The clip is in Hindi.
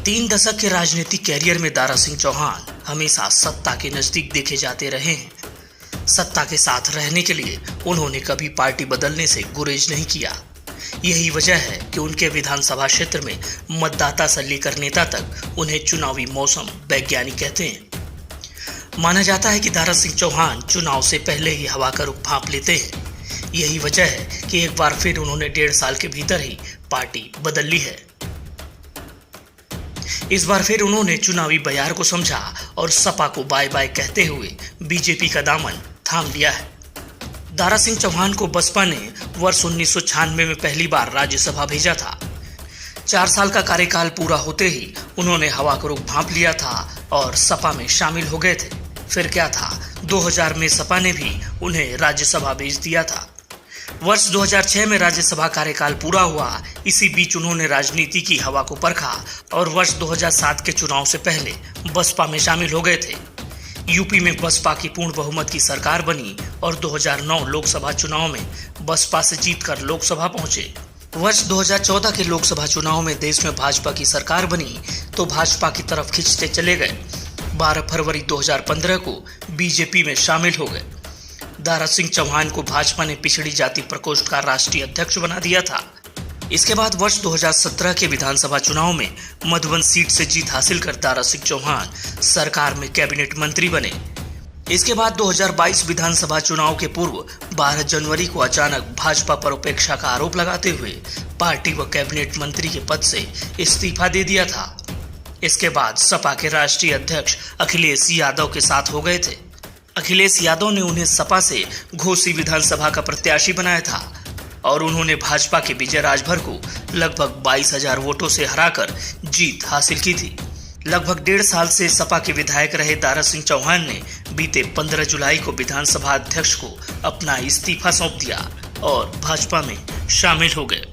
3 दशक के राजनीतिक कैरियर में दारा सिंह चौहान हमेशा सत्ता के नजदीक देखे जाते रहे हैं। सत्ता के साथ रहने के लिए उन्होंने कभी पार्टी बदलने से गुरेज नहीं किया। यही वजह है कि उनके विधानसभा क्षेत्र में मतदाता से लेकर नेता तक उन्हें चुनावी मौसम वैज्ञानिक कहते हैं। माना जाता है कि दारा सिंह चौहान चुनाव से पहले ही हवा का रुख भांप लेते हैं। यही वजह है कि एक बार फिर उन्होंने 1.5 साल के भीतर ही पार्टी बदल ली है। इस बार फिर उन्होंने चुनावी बयार को समझा और सपा को बाय बाय कहते हुए बीजेपी का दामन थाम लिया है। दारा सिंह चौहान को बसपा ने वर्ष 1996 में पहली बार राज्यसभा भेजा था। 4 साल का कार्यकाल पूरा होते ही उन्होंने हवा का रुख भांप लिया था और सपा में शामिल हो गए थे। फिर क्या था, 2000 में सपा ने भी उन्हें राज्यसभा भेज दिया था। वर्ष 2006 में राज्यसभा कार्यकाल पूरा हुआ। इसी बीच उन्होंने राजनीति की हवा को परखा और वर्ष 2007 के चुनाव से पहले बसपा में शामिल हो गए थे। यूपी में बसपा की पूर्ण बहुमत की सरकार बनी और 2009 लोकसभा चुनाव में बसपा से जीतकर लोकसभा पहुंचे। वर्ष 2014 के लोकसभा चुनाव में देश में भाजपा की सरकार बनी तो भाजपा की तरफ खिंचते चले गए। 12 फरवरी 2015 को बीजेपी में शामिल हो गए। दारा सिंह चौहान को भाजपा ने पिछड़ी जाति प्रकोष्ठ का राष्ट्रीय अध्यक्ष बना दिया था। इसके बाद वर्ष 2017 के विधानसभा चुनाव में मधुबन सीट से जीत हासिल कर दारा सिंह चौहान सरकार में कैबिनेट मंत्री बने। इसके बाद 2022 विधानसभा चुनाव के पूर्व 12 जनवरी को अचानक भाजपा पर उपेक्षा का आरोप लगाते हुए पार्टी व कैबिनेट मंत्री के पद से इस्तीफा दे दिया था। इसके बाद सपा के राष्ट्रीय अध्यक्ष अखिलेश यादव के साथ हो गए थे। अखिलेश यादव ने उन्हें सपा से घोसी विधानसभा का प्रत्याशी बनाया था और उन्होंने भाजपा के विजय राजभर को लगभग 22,000 वोटों से हराकर जीत हासिल की थी। लगभग 1.5 साल से सपा के विधायक रहे दारा सिंह चौहान ने बीते 15 जुलाई को विधानसभा अध्यक्ष को अपना इस्तीफा सौंप दिया और भाजपा में शामिल हो गए।